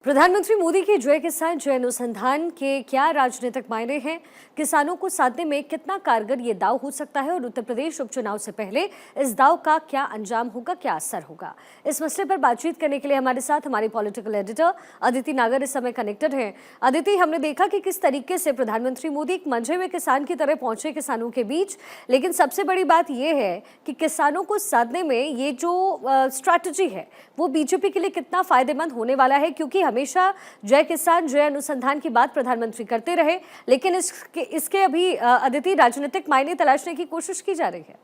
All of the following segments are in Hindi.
प्रधानमंत्री मोदी की जय किसान जय अनुसंधान के क्या राजनीतिक मायने हैं, किसानों को साधने में कितना कारगर ये दाव हो सकता है और उत्तर प्रदेश उपचुनाव से पहले इस दाव का क्या अंजाम होगा, क्या असर होगा। इस मसले पर बातचीत करने के लिए हमारे साथ हमारी पॉलिटिकल एडिटर अदिति नागर इस समय कनेक्टेड हैं। अदिति, हमने देखा कि किस तरीके से प्रधानमंत्री मोदी एक मंझे में किसान की तरह पहुंचे किसानों के बीच, लेकिन सबसे बड़ी बात यह है कि किसानों को साधने में ये जो स्ट्रैटेजी है वो बीजेपी के लिए कितना फायदेमंद होने वाला है, क्योंकि हमेशा जय किसान जय अनुसंधान की बात प्रधानमंत्री करते रहे, लेकिन इसके अभी अदिति राजनीतिक मायने तलाशने की कोशिश की जा रही है।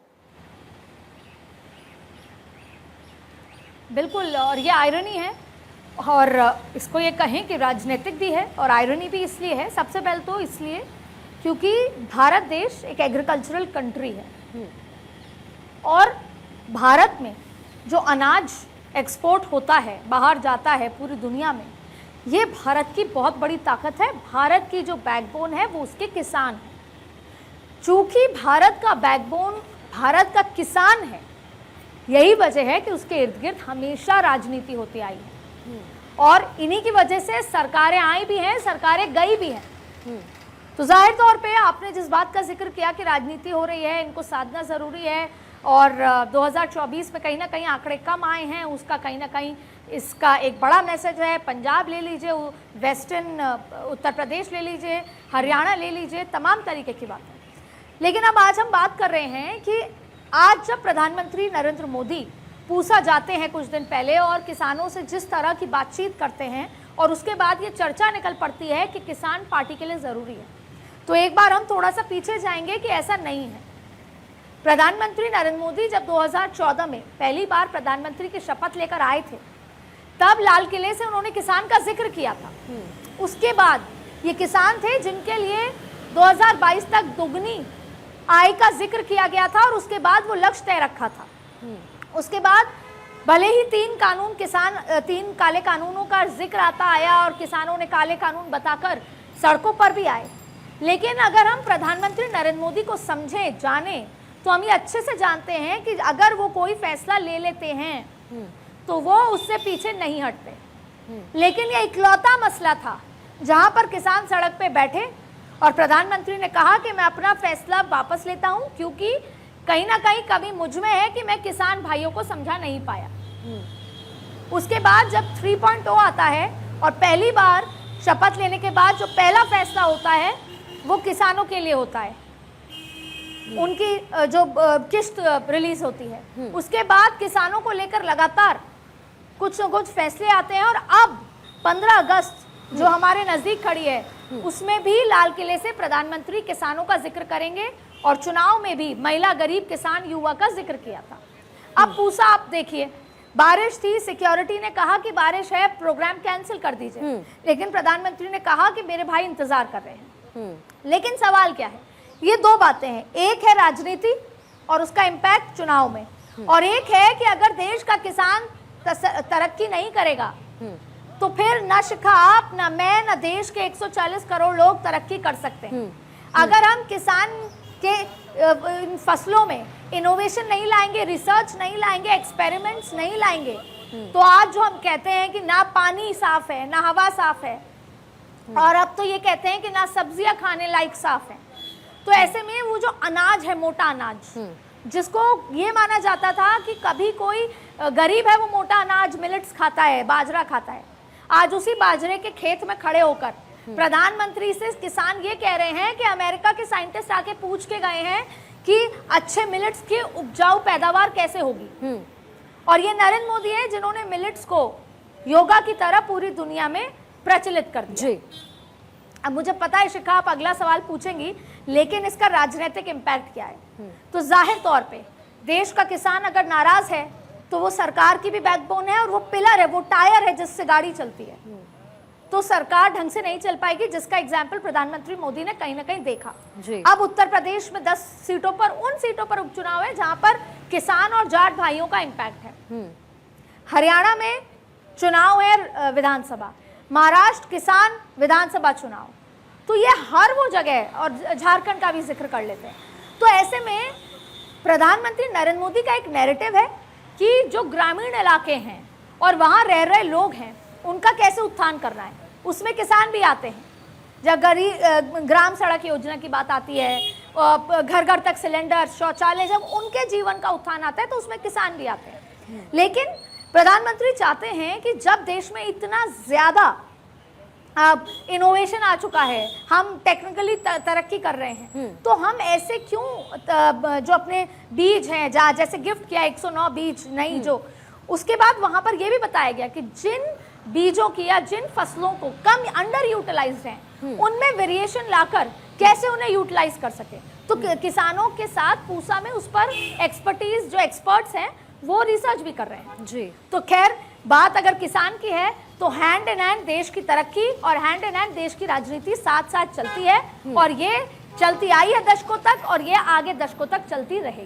बिल्कुल, और ये आयरनी है और इसको ये कहें कि राजनीतिक भी है और आयरनी भी इसलिए है। सबसे पहले तो इसलिए क्योंकि भारत देश एक एग्रीकल्चरल कंट्री है और भारत में जो अनाज एक्सपोर्ट होता है, बाहर जाता है पूरी दुनिया में, ये भारत की बहुत बड़ी ताकत है। भारत की जो बैकबोन है वो उसके किसान है। चूंकि भारत का बैकबोन भारत का किसान है, यही वजह है कि उसके इर्द गिर्द हमेशा राजनीति होती आई है और इन्हीं की वजह से सरकारें आई भी हैं, सरकारें गई भी हैं। तो जाहिर तौर पे आपने जिस बात का जिक्र किया कि राजनीति हो रही है, इनको साधना ज़रूरी है और 2024 में कहीं ना कहीं आंकड़े कम आए हैं, उसका कहीं ना कहीं इसका एक बड़ा मैसेज है। पंजाब ले लीजिए, वेस्टर्न उत्तर प्रदेश ले लीजिए, हरियाणा ले लीजिए, तमाम तरीके की बात है। लेकिन अब आज हम बात कर रहे हैं कि आज जब प्रधानमंत्री नरेंद्र मोदी पूसा जाते हैं कुछ दिन पहले और किसानों से जिस तरह की बातचीत करते हैं और उसके बाद ये चर्चा निकल पड़ती है कि किसान पार्टी के लिए ज़रूरी है, तो एक बार हम थोड़ा सा पीछे जाएंगे कि ऐसा नहीं है। प्रधानमंत्री नरेंद्र मोदी जब 2014 में पहली बार प्रधानमंत्री की शपथ लेकर आए थे, तब लाल किले से उन्होंने किसान का जिक्र किया था। उसके बाद ये किसान थे जिनके लिए 2022 तक दुगनी आय का जिक्र किया गया था और उसके बाद वो लक्ष्य तय रखा था। उसके बाद भले ही तीन काले कानूनों का जिक्र आता आया और किसानों ने काले कानून बताकर सड़कों पर भी आए, लेकिन अगर हम प्रधानमंत्री नरेंद्र मोदी को समझें, जाने, तो हम ये अच्छे से जानते हैं कि अगर वो कोई फैसला ले लेते हैं तो वो उससे पीछे नहीं हटते। लेकिन ये इकलौता मसला था जहां पर किसान सड़क पे बैठे और प्रधानमंत्री ने कहा कि मैं अपना फैसला वापस लेता हूं, क्योंकि कहीं ना कहीं कभी मुझ में है कि मैं किसान भाइयों को समझा नहीं पाया। उसके बाद जब 3.0 आता है और पहली बार शपथ लेने के बाद जो पहला फैसला होता है वो किसानों के लिए होता है, उनकी जो किस्त रिलीज होती है। उसके बाद किसानों को लेकर लगातार कुछ न कुछ फैसले आते हैं और अब 15 अगस्त जो हमारे नज़दीक खड़ी है उसमें भी लाल किले से प्रधानमंत्री किसानों का जिक्र करेंगे और चुनाव में भी महिला, गरीब, किसान, युवा का जिक्र किया था। अब पूसा आप देखिए, बारिश थी, सिक्योरिटी ने कहा कि बारिश है, प्रोग्राम कैंसिल कर दीजिए, लेकिन प्रधानमंत्री ने कहा कि मेरे भाई इंतजार कर रहे हैं। लेकिन सवाल क्या है, ये दो बातें हैं, एक है राजनीति और उसका इम्पैक्ट चुनाव में, और एक है कि अगर देश का किसान तरक्की नहीं करेगा तो फिर न शिखा आप, न मैं, न देश के 140 करोड़ लोग तरक्की कर सकते हैं। अगर हम किसान के इन फसलों में इनोवेशन नहीं लाएंगे, रिसर्च नहीं लाएंगे, एक्सपेरिमेंट्स नहीं लाएंगे, तो आज जो हम कहते हैं कि ना पानी साफ है, ना हवा साफ है, और अब तो ये कहते हैं कि ना सब्जियां खाने लायक साफ है, तो ऐसे में वो जो अनाज है, मोटा अनाज, जिसको ये माना जाता था कि कभी कोई गरीब है वो मोटा अनाज मिलेट्स खाता है, बाजरा खाता है, आज उसी बाजरे के खेत में खड़े होकर प्रधानमंत्री से किसान ये कह रहे हैं कि अमेरिका के साइंटिस्ट आके पूछ के गए हैं कि अच्छे मिलेट्स की उपजाऊ पैदावार कैसे होगी। और ये नरेंद्र मोदी है जिन्होंने मिलेट्स को योगा की तरह पूरी दुनिया में प्रचलित कर दिया। अब मुझे पता है शिखा आप अगला सवाल पूछेंगी, लेकिन इसका राजनीतिक इम्पैक्ट क्या है। तो जाहिर तौर पे देश का किसान अगर नाराज है तो वो सरकार की भी बैकबोन है और वो पिलर है, वो टायर है जिससे गाड़ी चलती है, तो सरकार ढंग से नहीं चल पाएगी, जिसका एग्जाम्पल प्रधानमंत्री मोदी ने कहीं ना कहीं देखा। अब उत्तर प्रदेश में 10 सीटों पर, उन सीटों पर उपचुनाव है जहां पर किसान और जाट भाइयों का इम्पैक्ट है। हरियाणा में चुनाव है विधानसभा, महाराष्ट्र किसान विधानसभा चुनाव, तो ये हर वो जगह है, और झारखंड का भी जिक्र कर लेते हैं। तो ऐसे में प्रधानमंत्री नरेंद्र मोदी का एक नैरेटिव है कि जो ग्रामीण इलाके हैं और वहाँ रह रहे लोग हैं उनका कैसे उत्थान करना है, उसमें किसान भी आते हैं। जब ग्राम सड़क योजना की बात आती है, घर घर तक सिलेंडर, शौचालय, जब उनके जीवन का उत्थान आता है तो उसमें किसान भी आते हैं। लेकिन प्रधानमंत्री चाहते हैं कि जब देश में इतना ज़्यादा इनोवेशन आ चुका है, हम टेक्निकली तरक्की कर रहे हैं, तो हम ऐसे क्यों जो अपने बीज हैं, जैसे गिफ्ट किया 109 बीज नहीं, जो उसके बाद वहां पर यह भी बताया गया कि जिन बीजों की या जिन फसलों को कम अंडर यूटिलाइज्ड हैं, उनमें वेरिएशन लाकर कैसे उन्हें यूटिलाइज कर सके। तो किसानों के साथ पूसा में उस पर एक्सपर्टीज, जो एक्सपर्ट्स हैं, वो रिसर्च भी कर रहे हैं जी। तो खैर, बात अगर किसान की है तो हैंड इन हैंड देश की तरक्की और हैंड इन हैंड देश की राजनीति साथ साथ चलती है, और ये चलती आई है दशकों तक, और ये आगे दशकों तक चलती रहेगी।